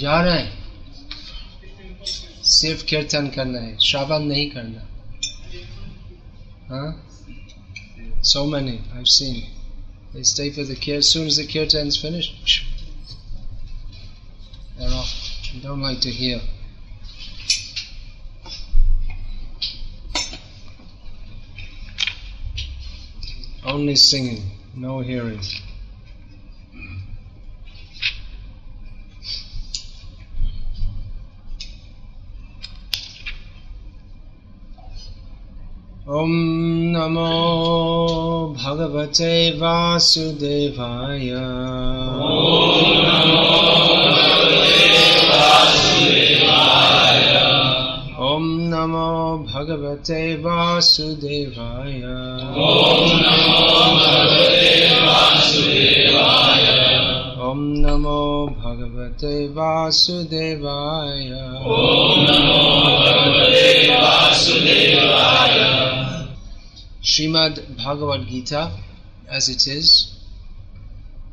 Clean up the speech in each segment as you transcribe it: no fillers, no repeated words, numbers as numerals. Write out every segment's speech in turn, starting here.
जा रहे हैं, सिर्फ कीर्तन करना है, श्रवण नहीं करना. Huh? So many I've seen. They stay for the kirtan. As soon as the kirtan's finished, they're off. They don't like to hear. Only singing, no hearing. Om Namo Bhagavate Vasudevaya. Om Namo Bhagavate Vasudevaya. Om Namo Bhagavate Vasudevaya. Om Namo Bhagavate Vasudevaya. Om Namo Bhagavate Vasudevaya. Om Namo Bhagavate Vasudevaya. Srimad Bhagavad Gita, as it is,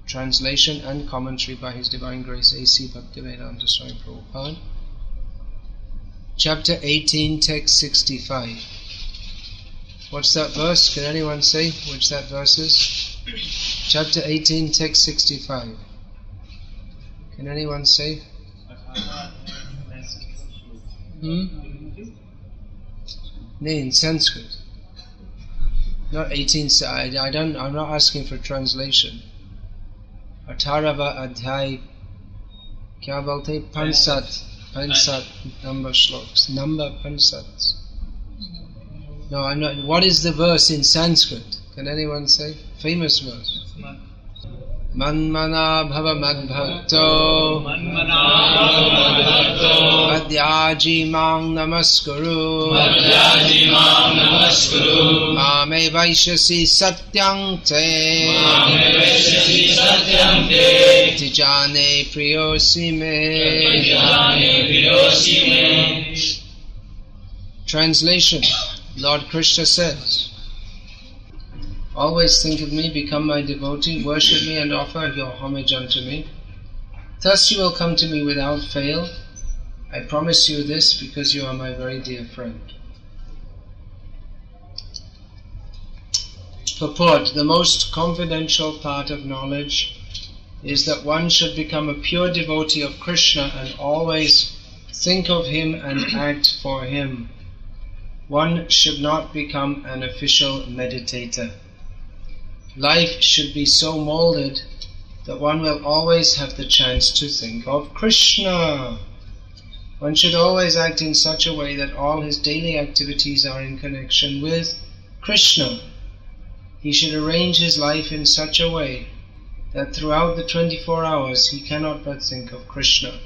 translation and commentary by His Divine Grace A.C. Bhaktivedanta Swami Prabhupada, chapter 18, text 65. What's that verse? Can anyone say which that verse is? Chapter 18, text 65. Can anyone say? No, in Sanskrit. Not 18. I'm not asking for translation. Atharava Adhyay. Kya bolte? Pansat number shloks. Number pansat. No, I'm not. What is the verse in Sanskrit? Can anyone say? Famous verse. Manmana bhava madbhakto Madhyaji mang namaskuru Mame vaishasi satyang te Tijane priyosi me. Translation. Lord Krishna says, always think of me, become my devotee, worship me and offer your homage unto me. Thus you will come to me without fail. I promise you this because you are my very dear friend. Purport. The most confidential part of knowledge is that one should become a pure devotee of Krishna and always think of him and act for him. One should not become an official meditator. Life should be so molded that one will always have the chance to think of Krishna. One should always act in such a way that all his daily activities are in connection with Krishna. He should arrange his life in such a way that throughout the 24 hours he cannot but think of Krishna.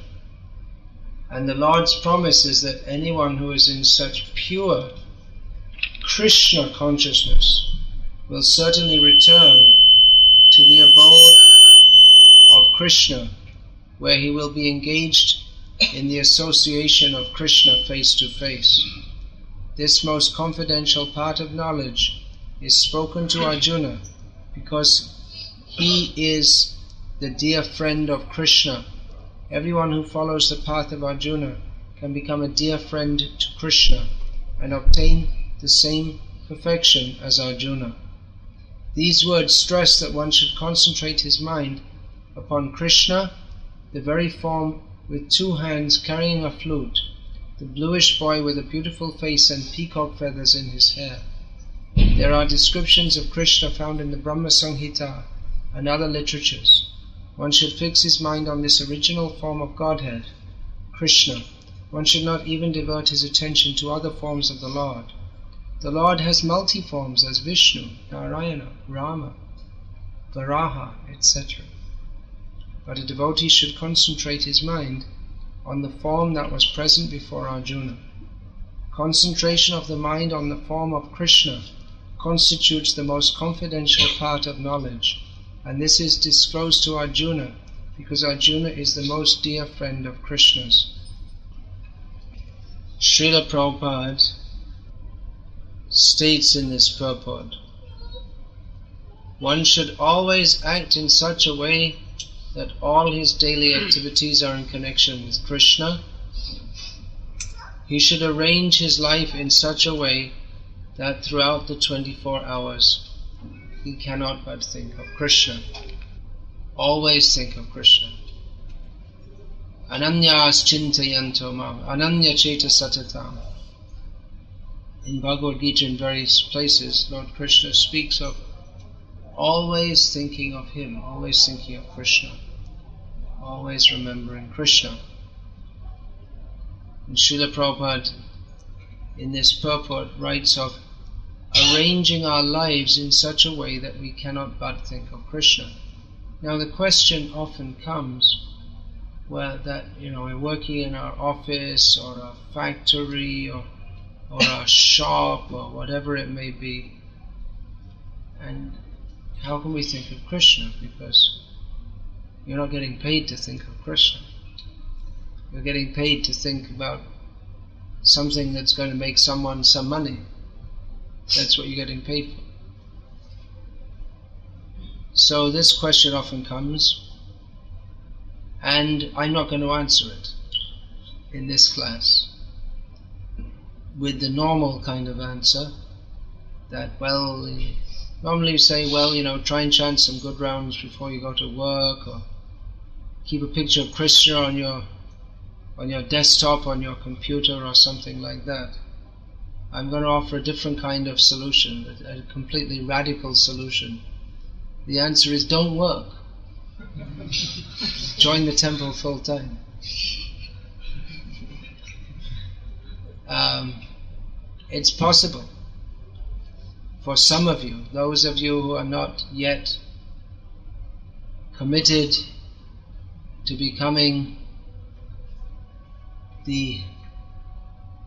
And the Lord's promise is that anyone who is in such pure Krishna consciousness will certainly return to the abode of Krishna, where he will be engaged in the association of Krishna face to face. This most confidential part of knowledge is spoken to Arjuna because he is the dear friend of Krishna. Everyone who follows the path of Arjuna can become a dear friend to Krishna and obtain the same perfection as Arjuna. These words stress that one should concentrate his mind upon Krishna, the very form with two hands carrying a flute, the bluish boy with a beautiful face and peacock feathers in his hair. There are descriptions of Krishna found in the Brahma Samhita and other literatures. One should fix his mind on this original form of Godhead, Krishna. One should not even divert his attention to other forms of the Lord. The Lord has multi-forms as Vishnu, Narayana, Rama, Varaha, etc. But a devotee should concentrate his mind on the form that was present before Arjuna. Concentration of the mind on the form of Krishna constitutes the most confidential part of knowledge, and this is disclosed to Arjuna because Arjuna is the most dear friend of Krishna's. Srila Prabhupada states in this purport, one should always act in such a way that all his daily activities are in connection with Krishna, he should arrange his life in such a way that throughout the 24 hours he cannot but think of Krishna. Always think of Krishna. Ananyas chintayanto mam, ananya cheta satatam. In Bhagavad Gita in various places, Lord Krishna speaks of always thinking of him, always thinking of Krishna, always remembering Krishna. And Srila Prabhupada in this purport writes of arranging our lives in such a way that we cannot but think of Krishna. Now the question often comes, well, that we're working in our office or a factory or a shop or whatever it may be, and how can we think of Krishna? Because you're not getting paid to think of Krishna. You're getting paid to think about something that's going to make someone some money. That's what you're getting paid for. So this question often comes, and I'm not going to answer it in this class with the normal kind of answer that, well, normally you say, well, try and chant some good rounds before you go to work, or keep a picture of Krishna on your desktop, on your computer, or something like that. I'm going to offer a different kind of solution, a completely radical solution. The answer is don't work. Join the temple full time. It's possible for some of you, those of you who are not yet committed to becoming the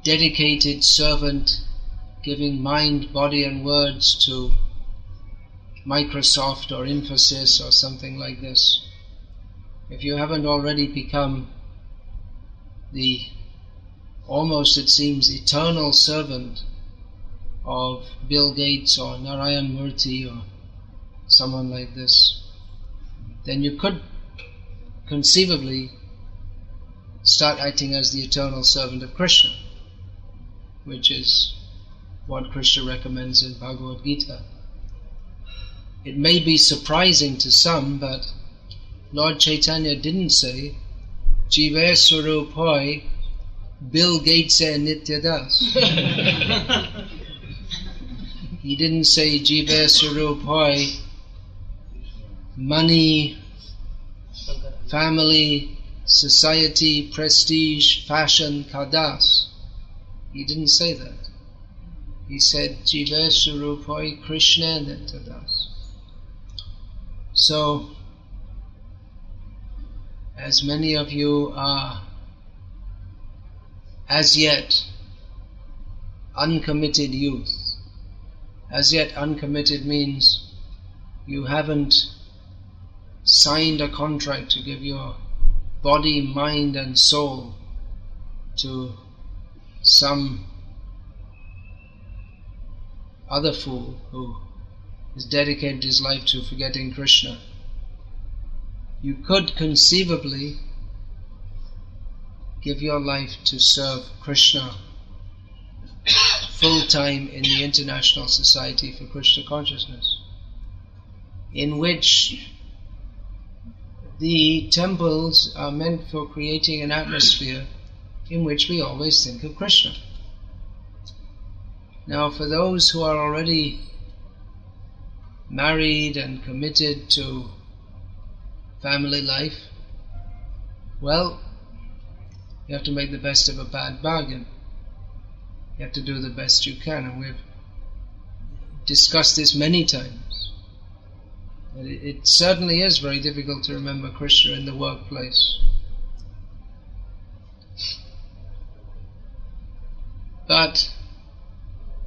dedicated servant, giving mind, body and words to Microsoft or Infosys or something like this. If you haven't already become the almost, it seems, eternal servant of Bill Gates or Narayan Murthy or someone like this, then you could conceivably start acting as the eternal servant of Krishna, which is what Krishna recommends in Bhagavad Gita. It may be surprising to some, but Lord Chaitanya didn't say, Jive Swarupai Bill Gates Nityadas. He didn't say Jive Swarupai money, family, society, prestige, fashion, kadas. He didn't say that. He said Jive Swarupai Krishna Nityadas. So, as many of you are as yet uncommitted youth, as yet uncommitted means you haven't signed a contract to give your body, mind and soul to some other fool who has dedicated his life to forgetting Krishna. You could conceivably give your life to serve Krishna full time in the International Society for Krishna Consciousness, in which the temples are meant for creating an atmosphere in which we always think of Krishna. Now, for those who are already married and committed to family life, well, you have to make the best of a bad bargain. You have to do the best you can, and we've discussed this many times. It certainly is very difficult to remember Krishna in the workplace. But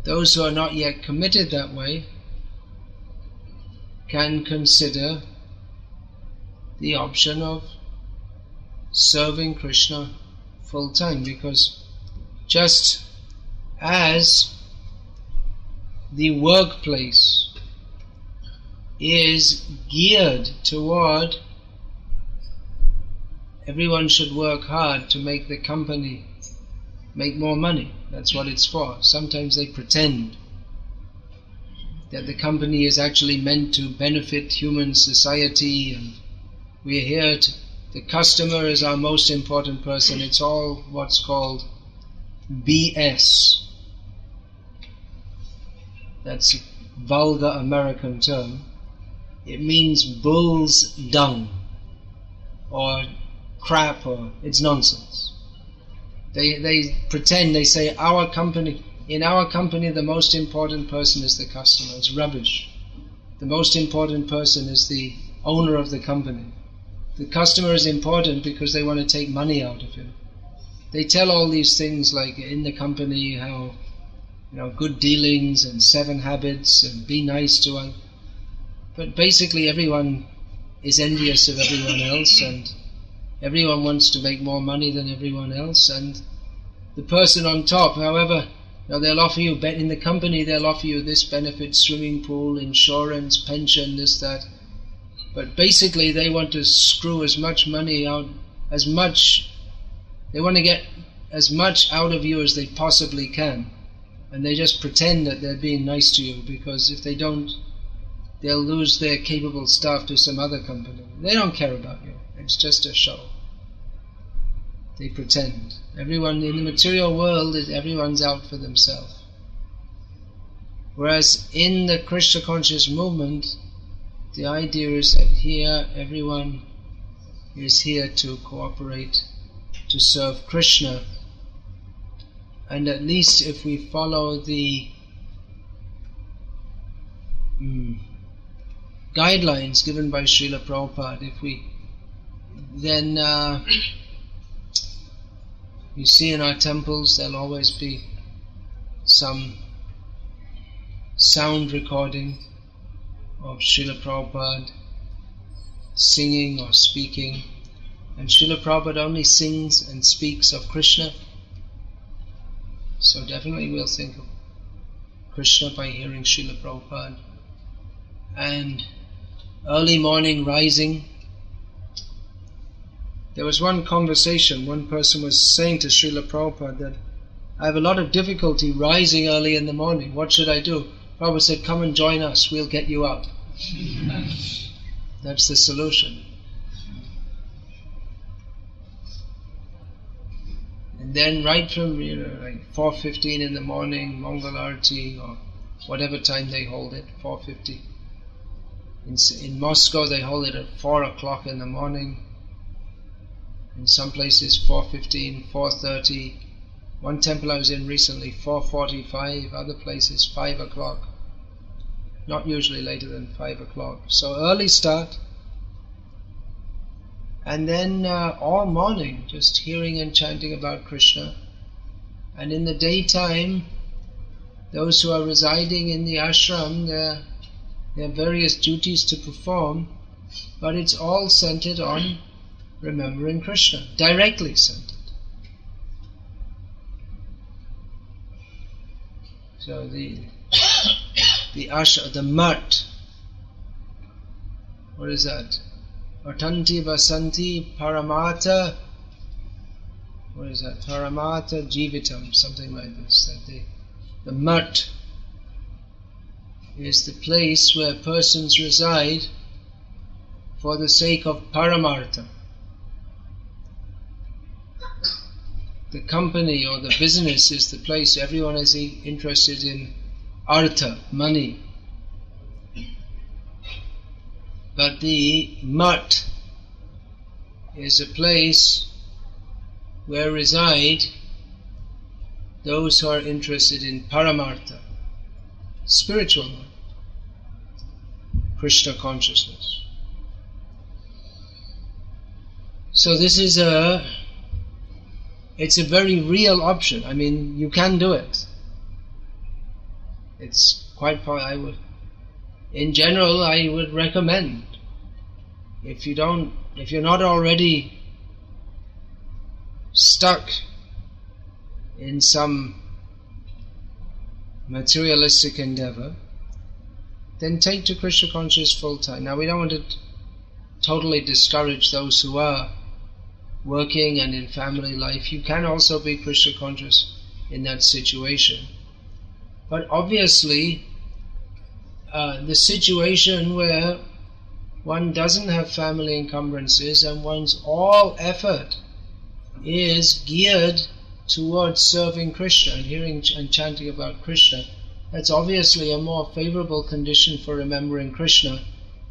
those who are not yet committed that way can consider the option of serving Krishna full time, because just as the workplace is geared toward everyone should work hard to make the company make more money. That's what it's for. Sometimes they pretend that the company is actually meant to benefit human society, and we're here to, the customer is our most important person. It's all what's called BS. That's a vulgar American term. It means bull's dung, or crap, or it's nonsense. They pretend, they say our company, in our company the most important person is the customer. It's rubbish. The most important person is the owner of the company. The customer is important because they want to take money out of him. They tell all these things like in the company how, good dealings and 7 habits and be nice to one. But basically everyone is envious of everyone else, and everyone wants to make more money than everyone else, and the person on top, however, they'll offer you, in the company they'll offer you this benefit, swimming pool, insurance, pension, this, that. But basically they want to screw as much money out, they want to get as much out of you as they possibly can. And they just pretend that they're being nice to you, because if they don't, they'll lose their capable staff to some other company. They don't care about you. It's just a show. They pretend. Everyone in the material world, everyone's out for themselves. Whereas in the Krishna conscious movement, the idea is that here everyone is here to cooperate, to serve Krishna. And at least if we follow the guidelines given by Srila Prabhupada, then you see in our temples there'll always be some sound recording of Srila Prabhupada singing or speaking. And Srila Prabhupada only sings and speaks of Krishna. So definitely we'll think of Krishna by hearing Srila Prabhupada. And early morning rising. There was one conversation, one person was saying to Srila Prabhupada that I have a lot of difficulty rising early in the morning. What should I do? Prabhupada said, come and join us, we'll get you up. That's the solution. And then right from like 4:15 in the morning, Mangal Arati, or whatever time they hold it, 4:50. In Moscow they hold it at 4 o'clock in the morning. In some places 4:15, 4:30. One temple I was in recently, 4:45, other places 5 o'clock. Not usually later than 5 o'clock. So early start. And then all morning just hearing and chanting about Krishna. And in the daytime, those who are residing in the ashram, there are various duties to perform, but it's all centered on remembering Krishna, directly centered. So the mat, what is that? Atanti vasanti paramata, what is that? Paramata jivitam, something like this. That the mat is the place where persons reside for the sake of paramartha. The company or the business is the place everyone is interested in artha, money. But the mat is a place where reside those who are interested in paramartha, spiritual life, Krishna consciousness. So this is it's a very real option. I mean, you can do it. It's quite possible. In general, I would recommend, if you're not already stuck in some materialistic endeavor, then take to Krishna conscious full time. Now, we don't want to totally discourage those who are working and in family life, you can also be Krishna conscious in that situation. But obviously, the situation where one doesn't have family encumbrances and one's all effort is geared towards serving Krishna and hearing and chanting about Krishna, that's obviously a more favorable condition for remembering Krishna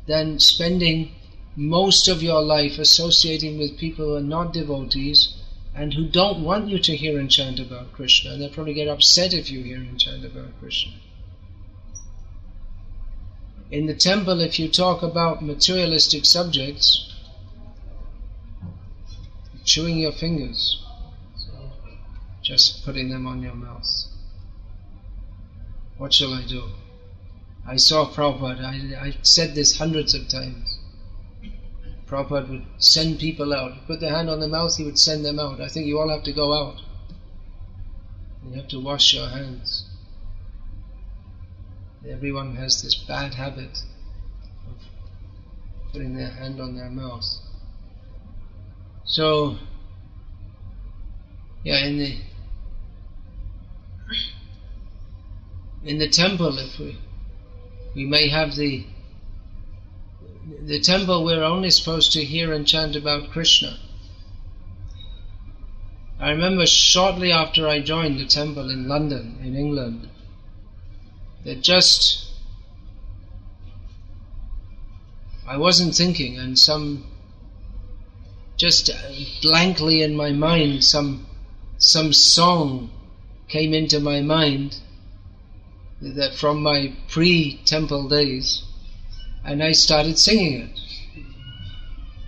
than spending most of your life associating with people who are not devotees and who don't want you to hear and chant about Krishna, and they'll probably get upset if you hear and chant about Krishna. In the temple, if you talk about materialistic subjects, chewing your fingers, just putting them on your mouth. What shall I do? I saw Prabhupada, I said this hundreds of times. Prabhupada would send people out, put their hand on their mouth, he would send them out. I think you all have to go out. You have to wash your hands. Everyone has this bad habit of putting their hand on their mouth. So, yeah, in the temple, if we may have the temple, we're only supposed to hear and chant about Krishna. I remember shortly after I joined the temple in London, in England, that I wasn't thinking, and just blankly in my mind, some song came into my mind that from my pre-temple days, and I started singing it.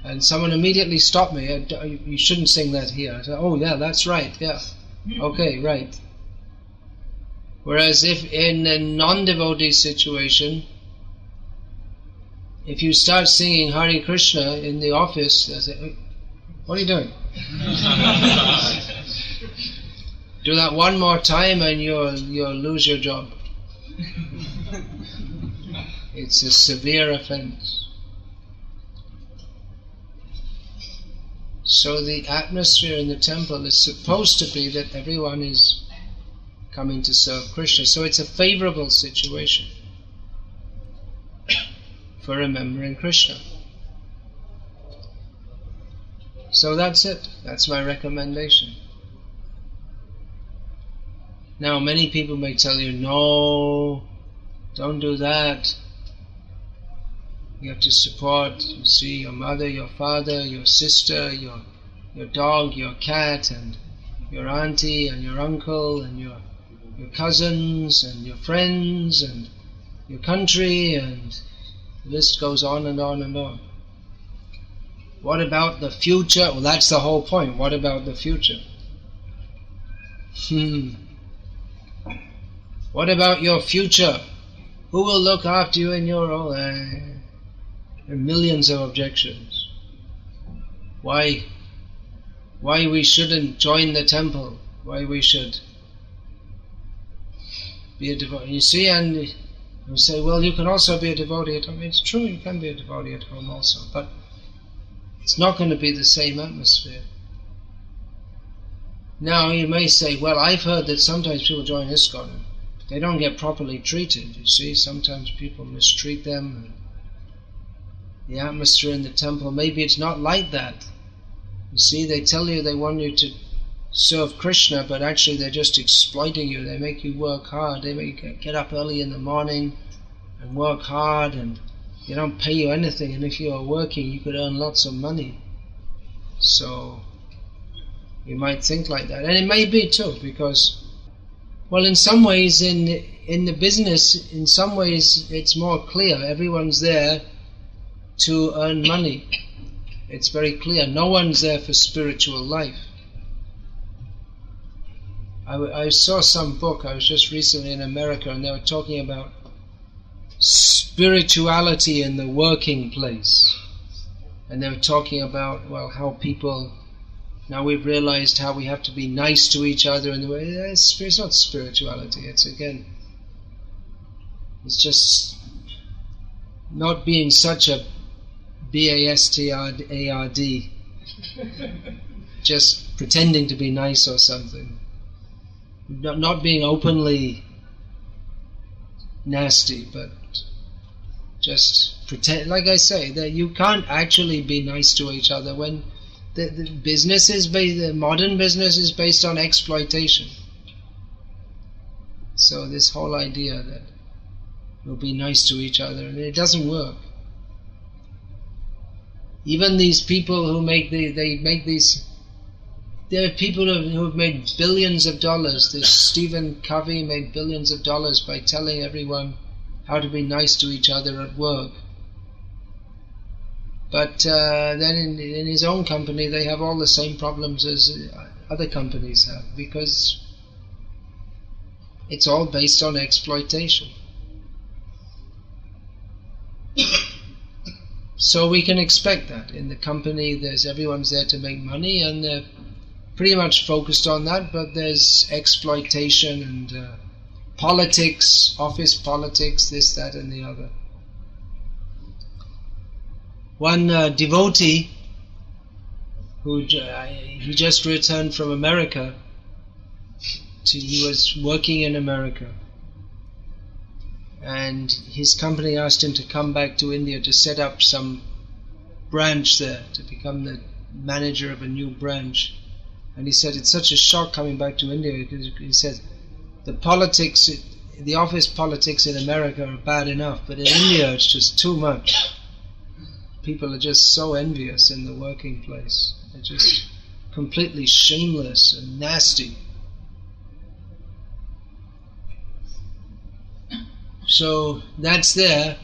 And someone immediately stopped me. You shouldn't sing that here. I said, oh yeah, that's right, yeah. Okay, right. Whereas if in a non-devotee situation, if you start singing Hare Krishna in the office, they say, what are you doing? Do that one more time and you'll lose your job. It's a severe offense. So the atmosphere in the temple is supposed to be that everyone is coming to serve Krishna. So it's a favorable situation for remembering Krishna. So that's it. That's my recommendation. Now many people may tell you, no, don't do that. You have to support, you see, your mother, your father, your sister, your dog, your cat, and your auntie, and your uncle, and your cousins, and your friends, and your country, and the list goes on and on and on. What about the future? Well, that's the whole point. What about the future? What about your future? Who will look after you in your old age? There are millions of objections. Why we shouldn't join the temple? Why we should be a devotee? You see, and you say, well, you can also be a devotee at home. It's true, you can be a devotee at home also, but it's not going to be the same atmosphere. Now you may say, well, I've heard that sometimes people join ISKCON. They don't get properly treated, you see. Sometimes people mistreat them. And the atmosphere in the temple, maybe it's not like that. You see, they tell you they want you to serve Krishna, but actually they're just exploiting you. They make you work hard. They make you get up early in the morning and work hard, and they don't pay you anything. And if you are working, you could earn lots of money. So you might think like that. And it may be too, because, well, in some ways, in the business, in some ways it's more clear. Everyone's there to earn money. It's very clear. No one's there for spiritual life. I saw some book, I was just recently in America, and they were talking about spirituality in the working place. And they were talking about, well, how people, now we've realized how we have to be nice to each other in the way. It's not spirituality, it's just not being such a bastard. just pretending to be nice or something. Not being openly nasty, but just pretend. Like I say, that you can't actually be nice to each other when the business is the modern business is based on exploitation. So this whole idea that we'll be nice to each other, it doesn't work. Even these people who there are people who have made billions of dollars. This Stephen Covey made billions of dollars by telling everyone how to be nice to each other at work. But then in his own company they have all the same problems as other companies have, because it's all based on exploitation. So we can expect that in the company. Everyone's there to make money, and they're pretty much focused on that, but there's exploitation and politics, office politics, this, that and the other. One devotee he just returned from America. He was working in America, and his company asked him to come back to India to set up some branch there, to become the manager of a new branch. And he said it's such a shock coming back to India, because he said the office politics in America are bad enough, but in India it's just too much. People are just so envious in the working place. They're just completely shameless and nasty. So that's there.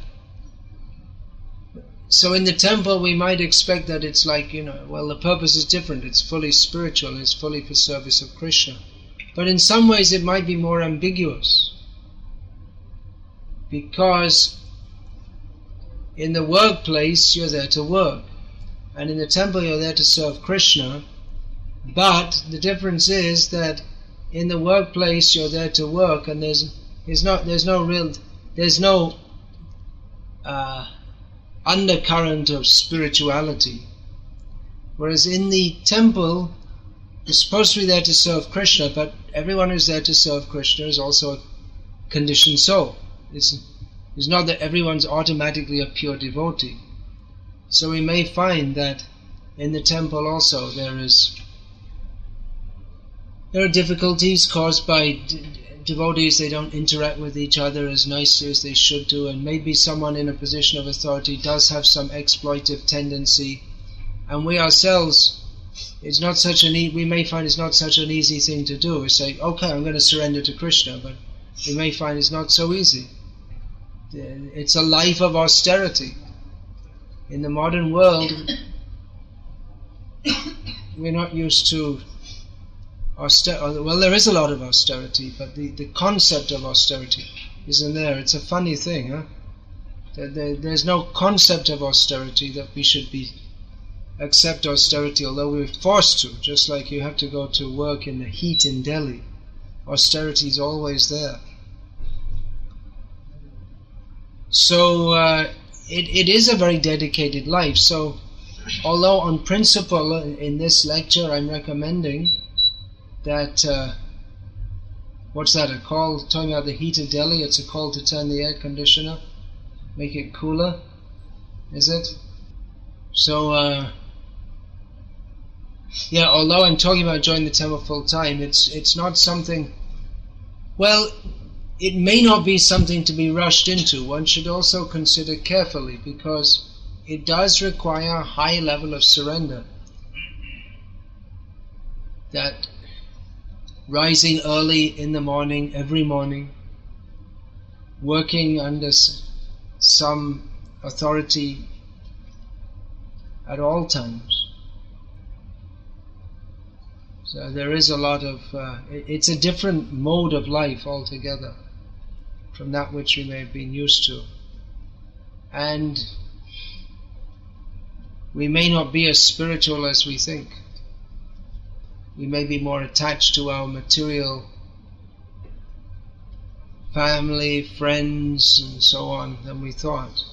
So in the temple we might expect that it's like, well, the purpose is different. It's fully spiritual. It's fully for service of Krishna. But in some ways it might be more ambiguous. Because in the workplace you're there to work. And in the temple you're there to serve Krishna. But the difference is that in the workplace you're there to work, and there's no undercurrent of spirituality. Whereas in the temple, you're supposed to be there to serve Krishna, but everyone who's there to serve Krishna is also a conditioned soul. It's not that everyone's automatically a pure devotee. So we may find that in the temple also there are difficulties caused by devotees. They don't interact with each other as nicely as they should do, and maybe someone in a position of authority does have some exploitive tendency, and we ourselves, we may find it's not such an easy thing to do. We say, okay, I'm going to surrender to Krishna, but we may find it's not so easy. It's a life of austerity. In the modern world, we're not used to well, there is a lot of austerity, but the concept of austerity isn't there. It's a funny thing, huh? There's no concept of austerity that we should accept austerity, although we're forced to. Just like you have to go to work in the heat in Delhi, austerity is always there. So it is a very dedicated life. So although on principle in this lecture I'm recommending that, what's that, a call talking about the heat of Delhi, it's a call to turn the air conditioner, make it cooler, is it? So, although I'm talking about joining the temple full time, it's not something, well, it may not be something to be rushed into. One should also consider carefully, because it does require a high level of surrender. That rising early in the morning, every morning, working under some authority at all times. So there is a lot of, it's a different mode of life altogether from that which we may have been used to. And we may not be as spiritual as we think. We may be more attached to our material family, friends, and so on than we thought.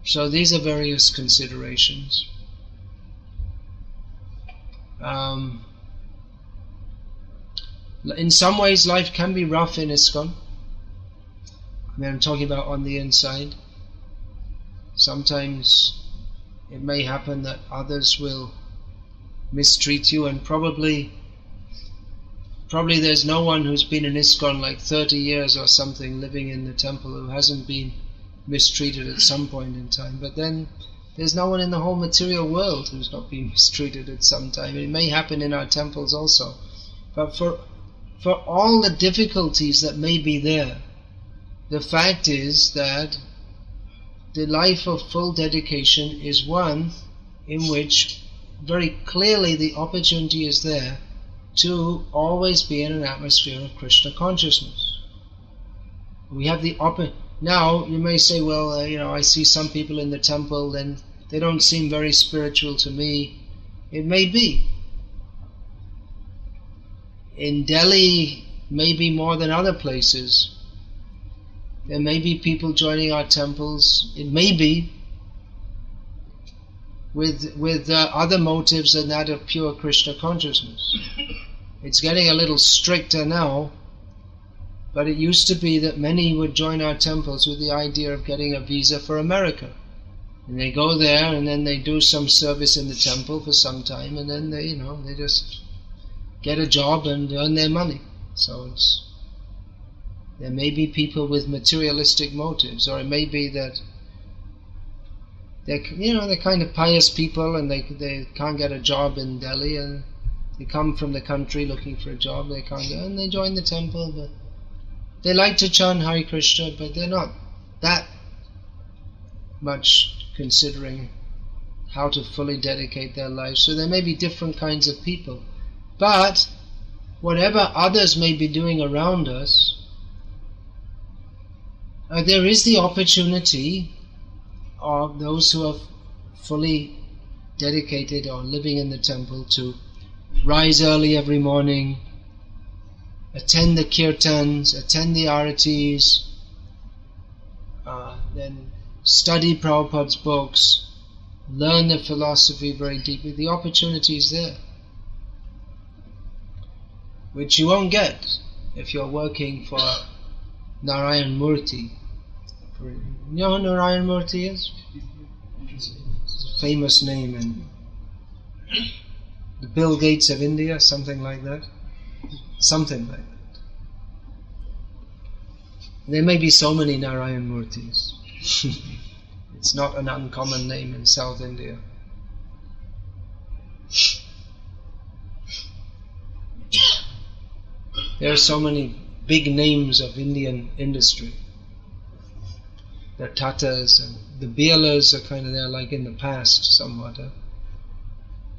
So these are various considerations. In some ways, life can be rough in ISKCON. I mean, I'm talking about on the inside. Sometimes it may happen that others will mistreat you, and probably there's no one who's been in ISKCON like 30 years or something living in the temple who hasn't been mistreated at some point in time. But then there's no one in the whole material world who's not been mistreated at some time. It may happen in our temples also. But for all the difficulties that may be there, the fact is that the life of full dedication is one in which very clearly the opportunity is there to always be in an atmosphere of Krishna consciousness. We have the now you may say, well, I see some people in the temple, then they don't seem very spiritual to me. It may be. In Delhi, maybe more than other places, there may be people joining our temples. It may be with other motives than that of pure Krishna consciousness. It's getting a little stricter now, but it used to be that many would join our temples with the idea of getting a visa for America. And they go there and then they do some service in the temple for some time, and then they just get a job and earn their money. So there may be people with materialistic motives, or it may be that they're kind of pious people and they can't get a job in Delhi, and they come from the country looking for a job. They can't get, and they join the temple, but they like to chant Hare Krishna, but they're not that much considering how to fully dedicate their lives. So there may be different kinds of people. But whatever others may be doing around us, there is the opportunity of those who are fully dedicated or living in the temple to rise early every morning, attend the kirtans, attend the aratis, then study Prabhupada's books, learn the philosophy very deeply. The opportunity is there, which you won't get if you're working for Narayan Murthy. You know who Narayan Murthy is? It's a famous name in the Bill Gates of India, something like that. Something like that. There may be so many Narayan Murthis. It's not an uncommon name in South India. There are so many big names of Indian industry. The Tatas and the Birlas are kind of there like in the past somewhat.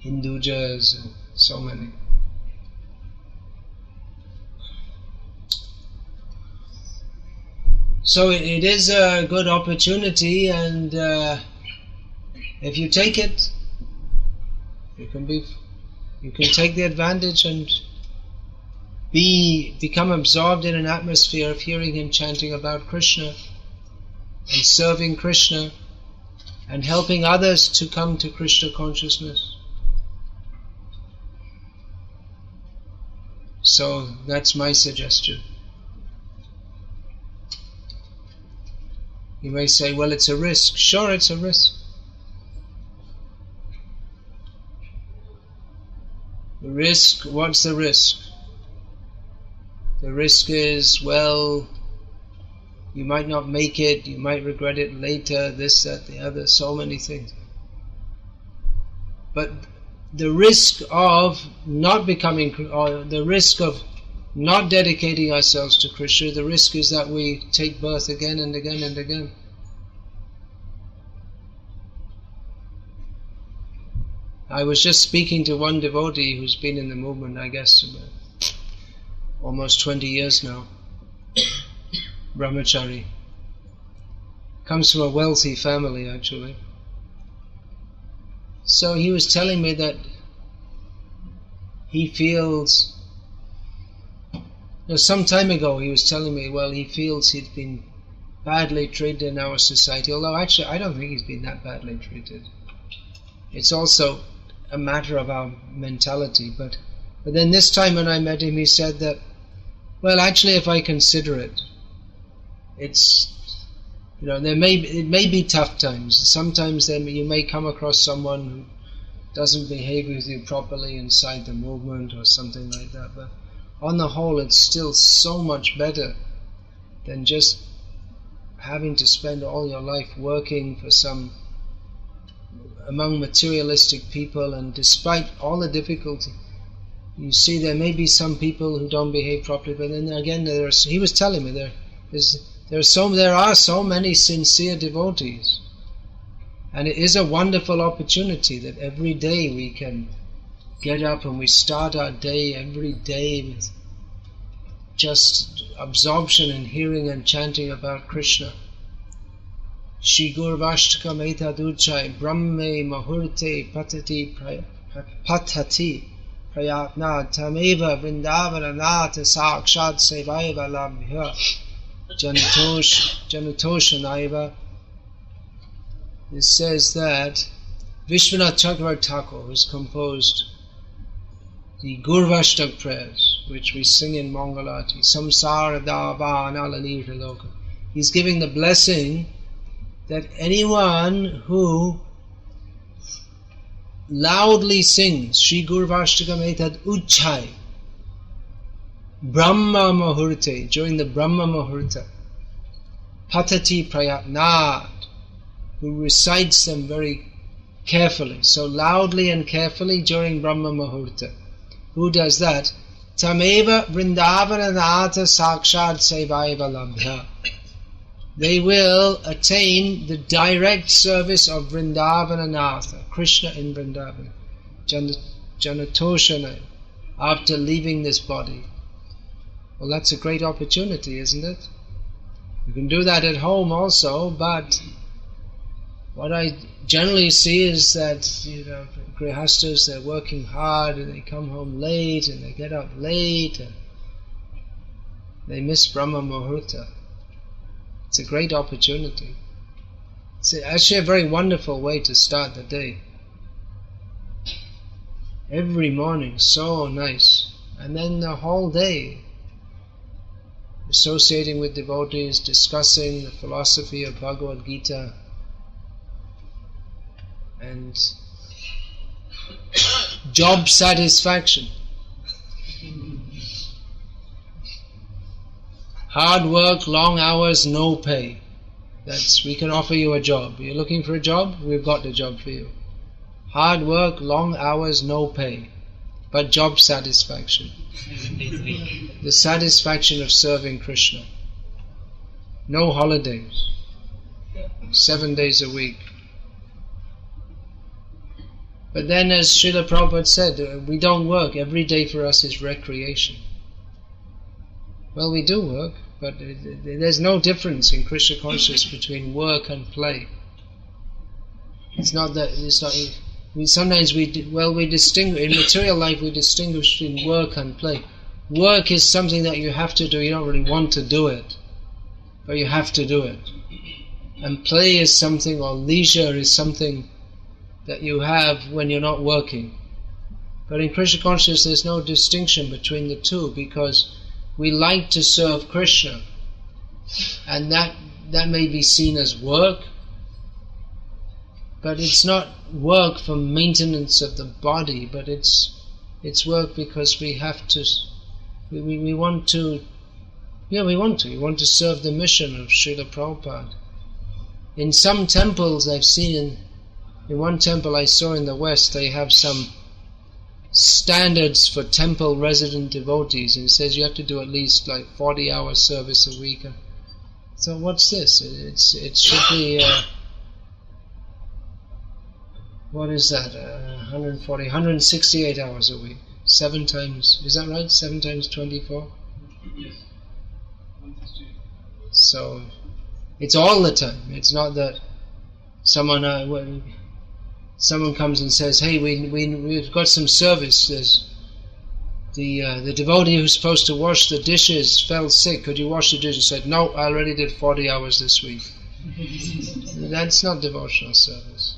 Hindujas and so many. So it is a good opportunity, and if you take it, you can take the advantage and become absorbed in an atmosphere of hearing him chanting about Krishna and serving Krishna and helping others to come to Krishna consciousness. So that's my suggestion. You may say, well, it's a risk. Sure, it's a risk. The risk, what's the risk? The risk is, well, you might not make it, you might regret it later, this, that, the other, so many things. But the risk of not becoming, or the risk of not dedicating ourselves to Krishna, the risk is that we take birth again and again and again. I was just speaking to one devotee who's been in the movement, I guess, about almost 20 years now. Brahmachari. Comes from a wealthy family, actually. So he was telling me that he feels, some time ago he was telling me, well, he feels he'd been badly treated in our society, although actually I don't think he's been that badly treated. It's also a matter of our mentality. But then this time when I met him, he said that, well, actually, if I consider it, it's, it may be tough times. Sometimes you may come across someone who doesn't behave with you properly inside the movement or something like that. But on the whole, it's still so much better than just having to spend all your life working for among materialistic people. And despite all the difficulty, you see there may be some people who don't behave properly, but then again, he was telling me there are so many sincere devotees, and it is a wonderful opportunity that every day we can get up and we start our day every day with just absorption in hearing and chanting about Krishna. Shri Gurvashtakam etaduchai brahme mahurte patati prayatna tameva vrindavananata sakshat sevaiva labhya janatoshanaiva. It says that Vishwanath Chakravarti Thakur, who has composed the Gurvashtak prayers, which we sing in Mangalarti, Samsara Davana Lalita Loka, he's giving the blessing that anyone who loudly sings Shri Gurvashtakam etad uchai Brahma Muhurte, during the Brahma Muhurta, Patati Prayatnat, who recites them very carefully, so loudly and carefully during Brahma Muhurta. Who does that? Tameva Vrindavananata Sakshad Sevaiva Labhya. They will attain the direct service of Vrindavananatha, Krishna in Vrindavana, Janatoshana, after leaving this body. Well, that's a great opportunity, isn't it? You can do that at home also, but what I generally see is that, grihastas, they're working hard and they come home late and they get up late and they miss Brahma Muhurta. It's a great opportunity. It's actually a very wonderful way to start the day. Every morning, so nice. And then the whole day, associating with devotees, discussing the philosophy of Bhagavad Gita, and job satisfaction. Hard work, long hours, no pay. We can offer you a job. You're looking for a job? We've got the job for you. Hard work, long hours, no pay, but job satisfaction. The satisfaction of serving Krishna. No holidays. 7 days a week. But then, as Srila Prabhupada said, we don't work. Every day for us is recreation. Well, we do work, but there's no difference in Krishna consciousness between work and play. It's not that. Sometimes we distinguish in material life. We distinguish between work and play. Work is something that you have to do. You don't really want to do it, but you have to do it. And play is something, or leisure is something that you have when you're not working. But in Krishna consciousness there's no distinction between the two, because we like to serve Krishna, and that may be seen as work, but it's not work for maintenance of the body, but it's work because we have to, we want to serve the mission of Srila Prabhupada. In some temples I've seen, in one temple I saw in the West, they have some standards for temple resident devotees, and it says you have to do at least 40 hours service a week. So what's this? It should be what is that? 168 hours a week. 7 times, is that right? 7 times 24? Yes. So it's all the time. It's not that someone comes and says, "Hey, we've got some service. There's the devotee who's supposed to wash the dishes fell sick. Could you wash the dishes?" Said, "No, I already did 40 hours this week." That's not devotional service.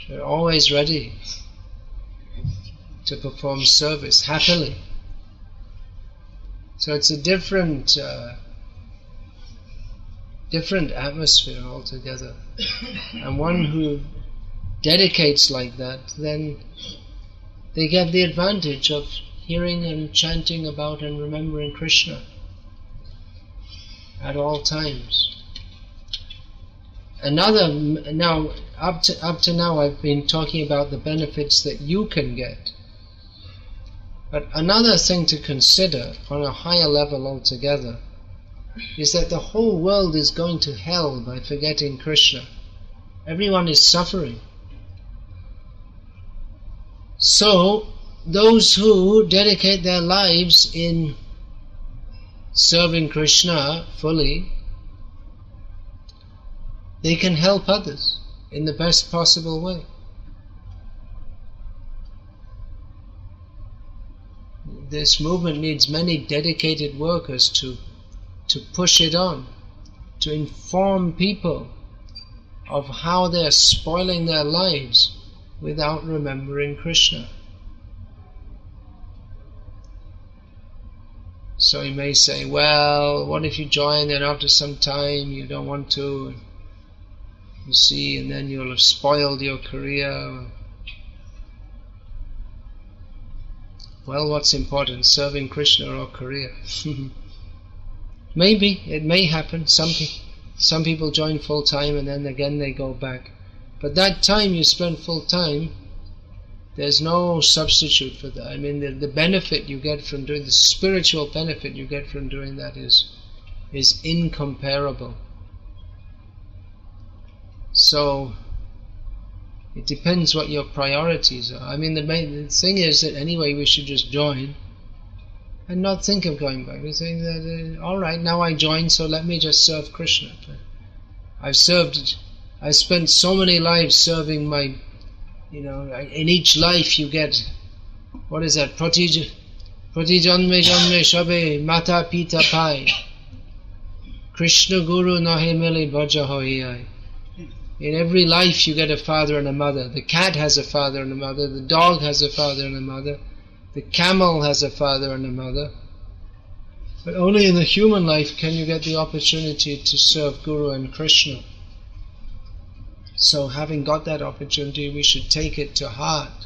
They're always ready to perform service happily. So it's a different atmosphere altogether. And one who dedicates like that, then they get the advantage of hearing and chanting about and remembering Krishna at all times. Now, up to now I've been talking about the benefits that you can get. But another thing to consider on a higher level altogether is that the whole world is going to hell by forgetting Krishna. Everyone is suffering. So, those who dedicate their lives in serving Krishna fully, they can help others in the best possible way. This movement needs many dedicated workers to push it on, to inform people of how they're spoiling their lives without remembering Krishna. So you may say, well, what if you join and after some time you don't want to, you see, and then you'll have spoiled your career. Well, what's important, serving Krishna or career? Maybe, it may happen. Some people join full time and then again they go back. But that time you spend full time, there's no substitute for that. I mean, the benefit you get from doing, the spiritual benefit you get from doing that is incomparable. So, it depends what your priorities are. I mean, the thing is that anyway we should just join and not think of going back. We think that, alright, now I join, so let me just serve Krishna. I've spent so many lives serving my, in each life you get, what is that? Prati janme janme shabe mata pita pai. Krishna Guru nahe mili bhaja hoi ai. In every life you get a father and a mother. The cat has a father and a mother. The dog has a father and a mother. The camel has a father and a mother. But only in the human life can you get the opportunity to serve Guru and Krishna. So having got that opportunity, we should take it to heart.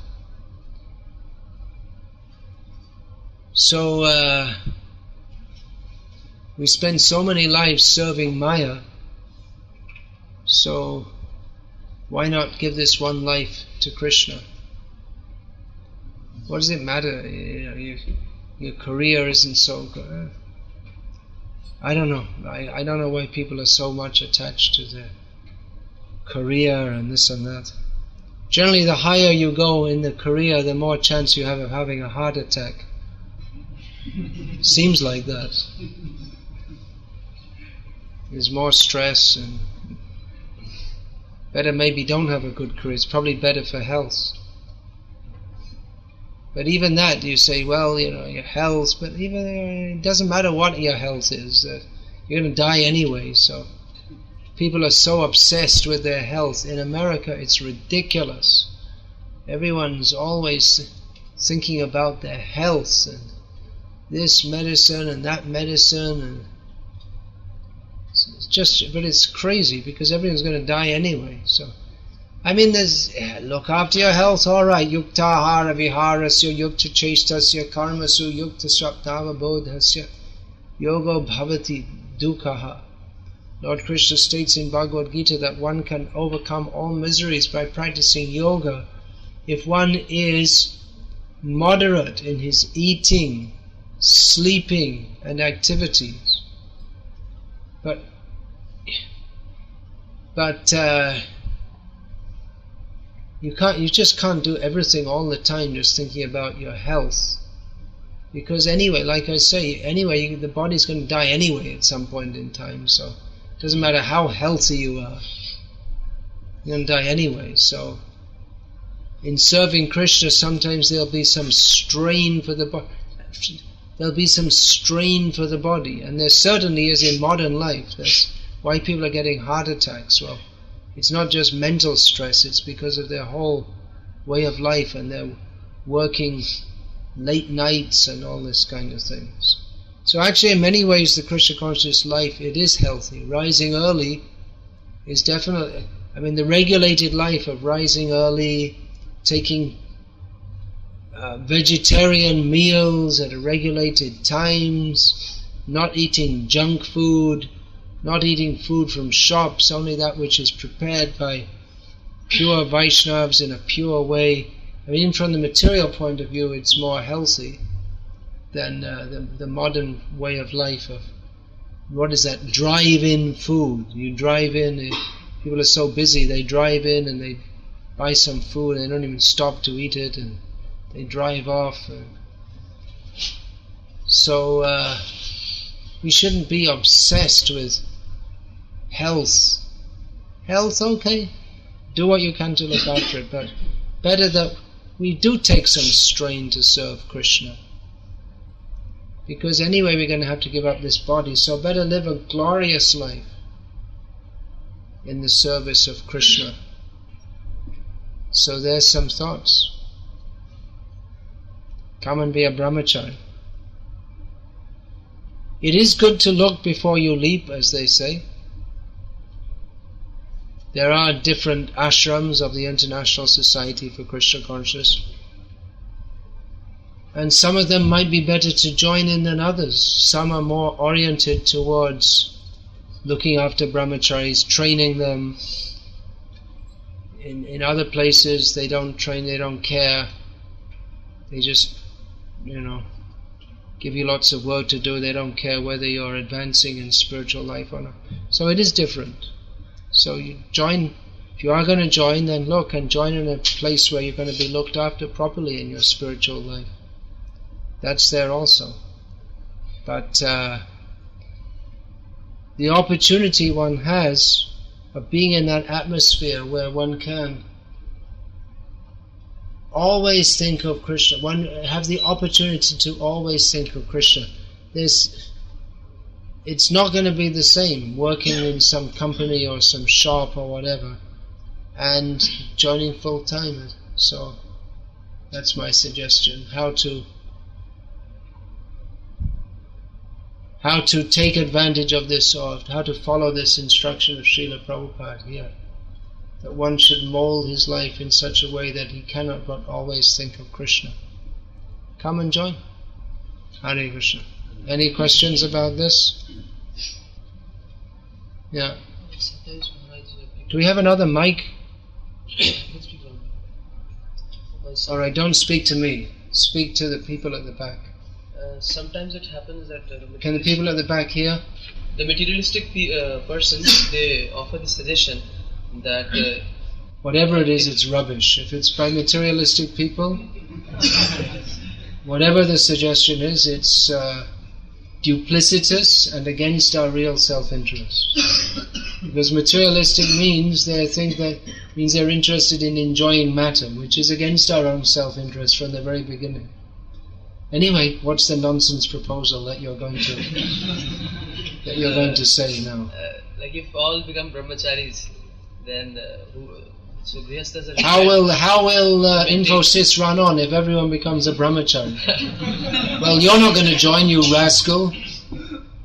So we spend so many lives serving Maya, so why not give this one life to Krishna? What does it matter? Your career isn't so good. I don't know. I don't know why people are so much attached to their career and this and that. Generally, the higher you go in the career, the more chance you have of having a heart attack. Seems like that. There's more stress and better maybe don't have a good career. It's probably better for health. But even that, you say, well, your health, but even it doesn't matter what your health is. You're going to die anyway, so people are so obsessed with their health. In America, it's ridiculous. Everyone's always thinking about their health and this medicine and that medicine, and but it's crazy because everyone's going to die anyway. So, I mean, look after your health, all right. Yukta hara viharasya yukta chestasya karmasu yukta swaptava bodhasya yoga bhavati dukkha. Lord Krishna states in Bhagavad Gita that one can overcome all miseries by practicing yoga if one is moderate in his eating, sleeping and activities. But you just can't do everything all the time just thinking about your health. Because anyway, like I say, the body's going to die anyway at some point in time, so it doesn't matter how healthy you are, you're going to die anyway. So in serving Krishna, sometimes there'll be some strain for the body. And there certainly is in modern life. That's why people are getting heart attacks. Well, It's not just mental stress, it's because of their whole way of life, and they're working late nights and all this kind of things. So actually, in many ways, the Krishna conscious life, it is healthy. Rising early is definitely, the regulated life of rising early, taking vegetarian meals at regulated times, not eating junk food, not eating food from shops, only that which is prepared by pure Vaishnavas in a pure way. Even from the material point of view, it's more healthy than the modern way of life of, what is that, drive-in food. You drive in, people are so busy, they drive in and they buy some food and they don't even stop to eat it, and they drive off. So we shouldn't be obsessed with health. Health, okay, do what you can to look after it, but better that we do take some strain to serve Krishna. Because anyway we're going to have to give up this body, so better live a glorious life in the service of Krishna. So there's some thoughts. Come and be a brahmachari. It is good to look before you leap, as they say. There are different ashrams of the International Society for Krishna Consciousness, and some of them might be better to join in than others. Some are more oriented towards looking after brahmacharis, training them. In other places they don't train, they don't care. They just, give you lots of work to do. They don't care whether you're advancing in spiritual life or not. So it is different. So you join, if you are going to join, then look and join in a place where you're going to be looked after properly in your spiritual life. That's there also. But the opportunity one has of being in that atmosphere where one can always think of Krishna, one have the opportunity to always think of Krishna. It's not going to be the same working in some company or some shop or whatever and joining full time. So that's my suggestion, how to take advantage of this, or how to follow this instruction of Srila Prabhupada here, that one should mold his life in such a way that he cannot but always think of Krishna. Come and join. Hare Krishna. Any questions about this? Yeah. Do we have another mic? Alright, don't speak to me. Speak to the people at the back. Sometimes it happens that can the people at the back hear? The materialistic persons, they offer the suggestion that whatever it is, it's rubbish. If it's by materialistic people, whatever the suggestion is, it's duplicitous and against our real self-interest. Because materialistic means they're interested in enjoying matter, which is against our own self-interest from the very beginning. Anyway, what's the nonsense proposal that you're going to say now? Like if all become brahmacharis, then so grihasthas are how will Infosys run on if everyone becomes a brahmachari? Well, you're not going to join, you rascal.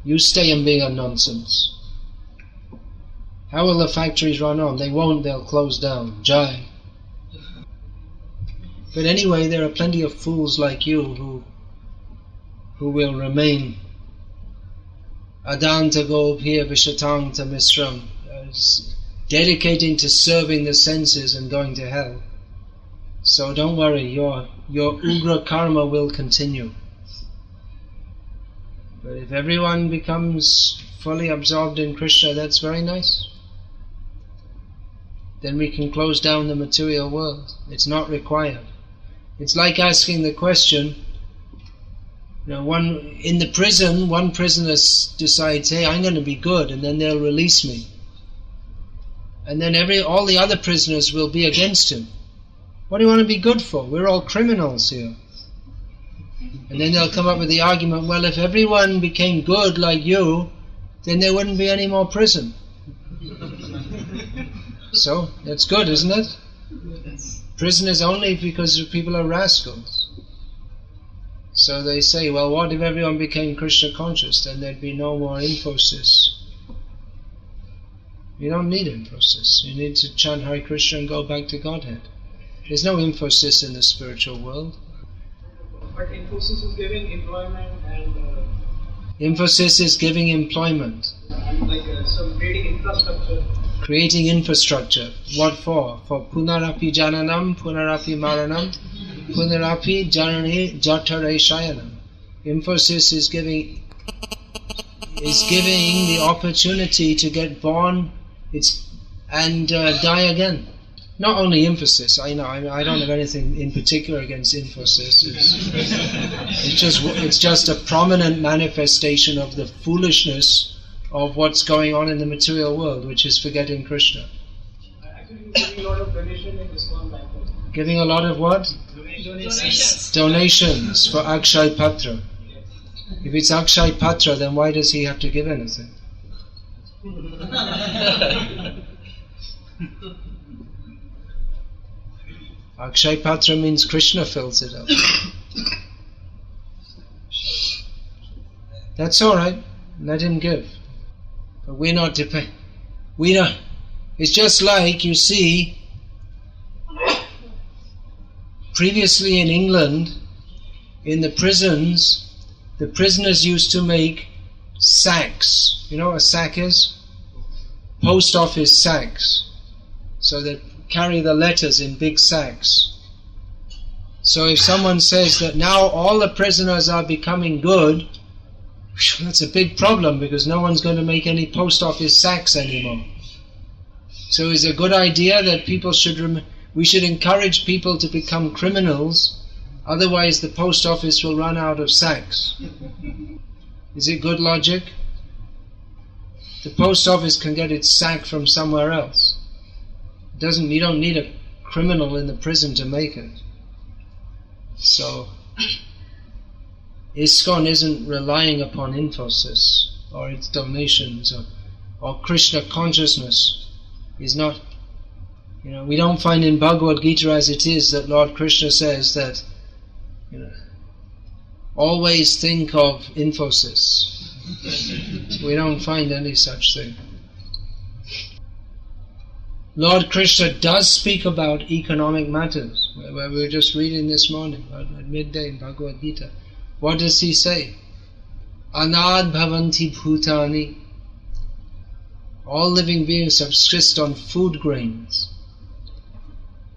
You stay and be a nonsense. How will the factories run on? They won't, they'll close down. Jai. But anyway, there are plenty of fools like you who will remain adanta gophiya vishatanta misram, dedicating to serving the senses and going to hell. So don't worry, your ugra karma will continue. But if everyone becomes fully absorbed in Krishna, that's very nice. Then we can close down the material world. It's not required. It's like asking the question, in the prison, one prisoner decides, hey, I'm going to be good, and then they'll release me. And then all the other prisoners will be against him. What do you want to be good for? We're all criminals here. And then they'll come up with the argument, well, if everyone became good like you, then there wouldn't be any more prison. So, that's good, isn't it? Prison is only because people are rascals. So they say, well, what if everyone became Krishna conscious? Then there'd be no more Infosys. You don't need Infosys. You need to chant Hare Krishna and go back to Godhead. There's no Infosys in the spiritual world. But Infosys is giving employment and Infosys is giving employment. Some creating infrastructure. Creating infrastructure. What for? For Punarapi Jananam, Punarapi Maranam, Punarapi Janani Jatare Shayanam. Infosys is giving the opportunity to get born and die again. Not only Infosys, I know, I don't have anything in particular against Infosys. It's just a prominent manifestation of the foolishness of what's going on in the material world, which is forgetting Krishna. Actually, giving a lot of donation in this one like that. Giving a lot of what? Donations. Donations for Akshay Patra. If it's Akshay Patra, then why does he have to give anything? Akshay Patra means Krishna fills it up. That's alright, let him give. But we're not it's just like, you see, previously in England, in the prisons, the prisoners used to make sacks. You know what a sack is? Post office sacks. So they carry the letters in big sacks. So if someone says that now all the prisoners are becoming good, that's a big problem, because no one's going to make any post office sacks anymore. So it's a good idea that we should encourage people to become criminals, otherwise the post office will run out of sacks. Is it good logic? The post office can get its sack from somewhere else. You don't need a criminal in the prison to make it. So ISKCON isn't relying upon Infosys or its donations or Krishna consciousness. Is not, we don't find in Bhagavad Gita as it is that Lord Krishna says that, always think of Infosys. We don't find any such thing. Lord Krishna does speak about economic matters, where we were just reading this morning at midday in Bhagavad Gita. What does he say? Anad bhavanti bhutani. All living beings subsist on food grains.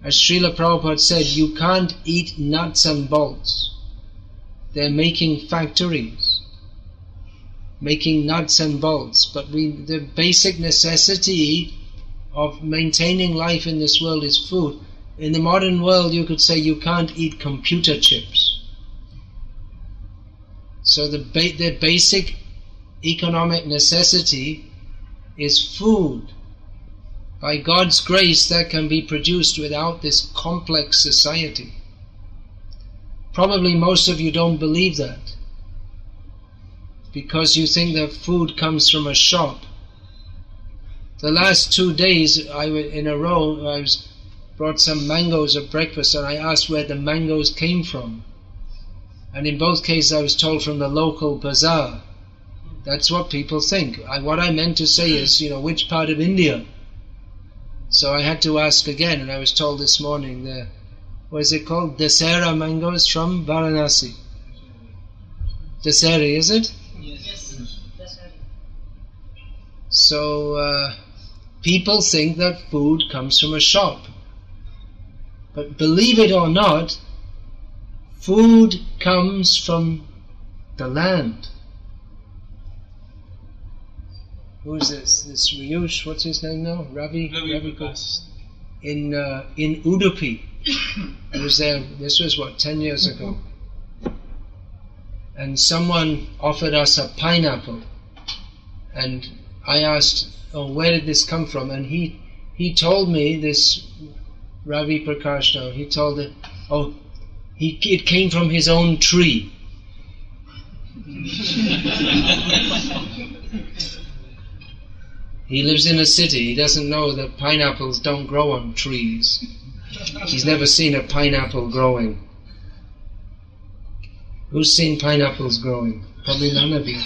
As Srila Prabhupada said, you can't eat nuts and bolts. They're making factories, making nuts and bolts. But the basic necessity of maintaining life in this world is food. In the modern world, you could say you can't eat computer chips. So the basic economic necessity is food. By God's grace, that can be produced without this complex society. Probably most of you don't believe that, because you think that food comes from a shop. The last 2 days in a row, I brought some mangoes at breakfast, and I asked where the mangoes came from. And in both cases I was told from the local bazaar. That's what people think. What I meant to say is, which part of India? So I had to ask again, and I was told this morning, what is it called? Dasera mangoes from Varanasi. Daseri, is it? Yes. So people think that food comes from a shop. But believe it or not, food comes from the land. Who is this? This Riyush, what's his name now? Ravi in Udupi. I was there, this was 10 years ago. And someone offered us a pineapple. And I asked, where did this come from? And he told me, this Ravi Prakash now, he told it, it came from his own tree. He lives in a city. He doesn't know that pineapples don't grow on trees. He's never seen a pineapple growing. Who's seen pineapples growing? Probably none of you.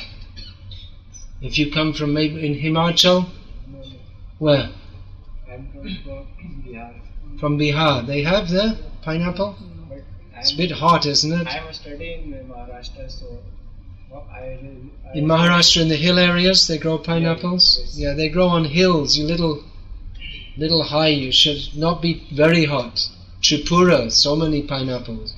If you come from maybe in Himachal, where? I'm from Bihar. From Bihar. They have there pineapple? But It's a bit hot, isn't it? I am studying in Maharashtra, so In Maharashtra, in the hill areas, they grow pineapples? Yes. Yeah, they grow on hills, little high. You should not be very hot. Tripura, so many pineapples.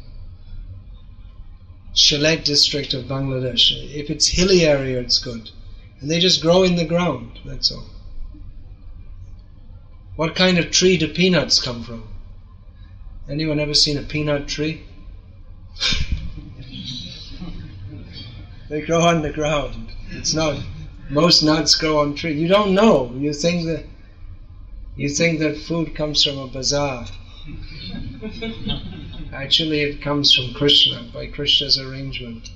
Sylhet district of Bangladesh. If it's hilly area, it's good. And they just grow in the ground, that's all. What kind of tree do peanuts come from? Anyone ever seen a peanut tree? They grow on the ground. It's not. Most nuts grow on trees. You don't know. You think that food comes from a bazaar. Actually, it comes from Krishna, by Krishna's arrangement.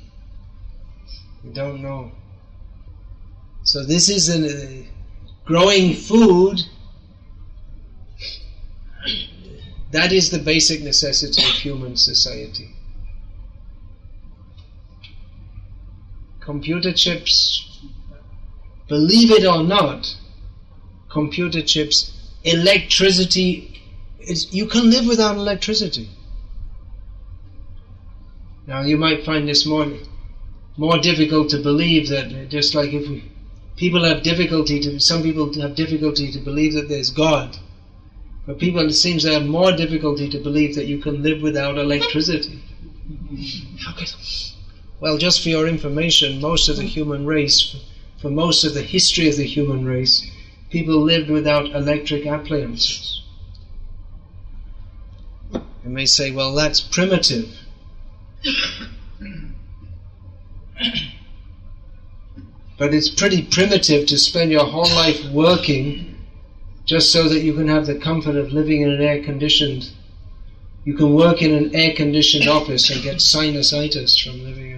You don't know. So this is growing food. That is the basic necessity of human society. Computer chips, believe it or not, computer chips, electricity, you can live without electricity. Now you might find this more difficult to believe, that just like if some people have difficulty to believe that there's God. But people, it seems they have more difficulty to believe that you can live without electricity. How could? Well, just for your information, most of the human race, for most of the history of the human race, people lived without electric appliances. You may say, well, that's primitive. But it's pretty primitive to spend your whole life working just so that you can have the comfort of living in an air-conditioned. You can work in an air-conditioned office and get sinusitis from living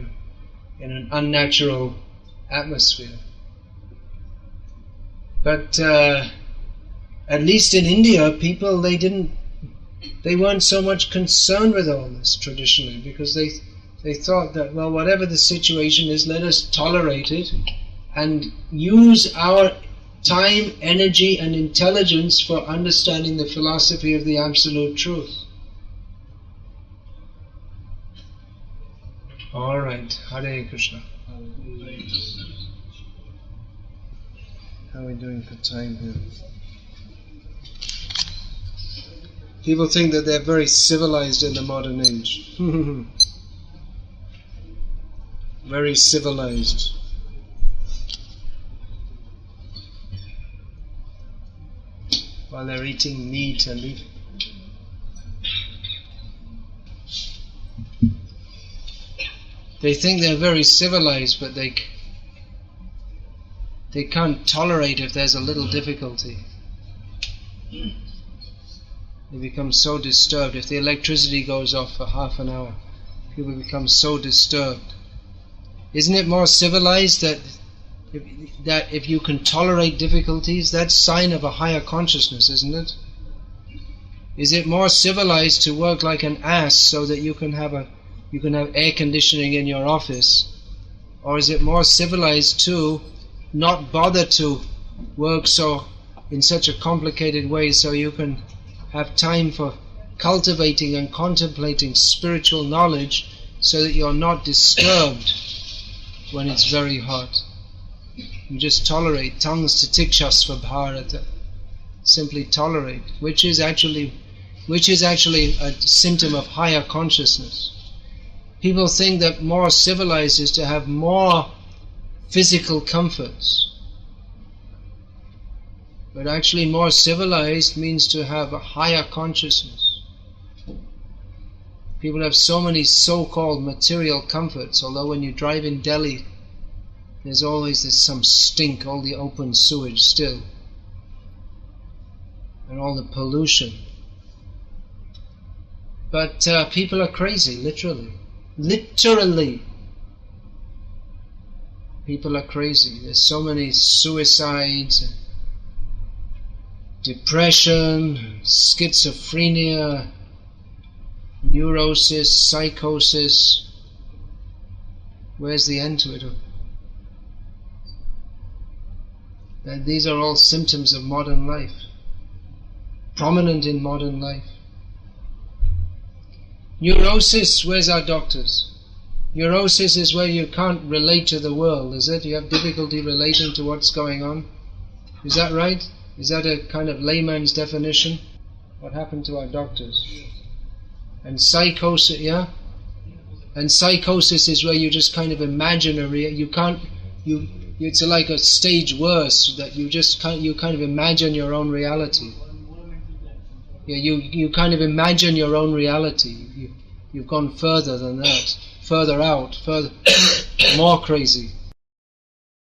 in an unnatural atmosphere. But at least in India, people, they weren't so much concerned with all this traditionally, because they thought that, well, whatever the situation is, let us tolerate it and use our time, energy and intelligence for understanding the philosophy of the Absolute Truth. All right, Hare Krishna. How are we doing for time here? People think that they're very civilized in the modern age. Very civilized. While they're eating meat and beef. They think they're very civilized, but they can't tolerate if there's a little difficulty. They become so disturbed. If the electricity goes off for half an hour, people become so disturbed. Isn't it more civilized that if you can tolerate difficulties, that's a sign of a higher consciousness, isn't it? Is it more civilized to work like an ass so that you can have air conditioning in your office? Or is it more civilized to not bother to work in such a complicated way so you can have time for cultivating and contemplating spiritual knowledge so that you're not disturbed when it's very hot? You just tolerate. Tongues titikshas for Bharata. Simply tolerate, which is actually a symptom of higher consciousness. People think that more civilized is to have more physical comforts. But actually more civilized means to have a higher consciousness. People have so many so-called material comforts, although when you drive in Delhi, there's some stink, all the open sewage still, and all the pollution. But people are crazy, literally. Literally. People are crazy. There's so many suicides, depression, schizophrenia, neurosis, psychosis. Where's the end to it? And these are all symptoms of modern life, prominent in modern life. Neurosis, where's our doctors? Neurosis is where you can't relate to the world, is it? You have difficulty relating to what's going on. Is that right? Is that a kind of layman's definition? What happened to our doctors? And psychosis, yeah? And psychosis is where you just kind of imagine it's like a stage worse, that you kind of imagine your own reality. Yeah, you kind of imagine your own reality. You've gone further than that, further out, more crazy.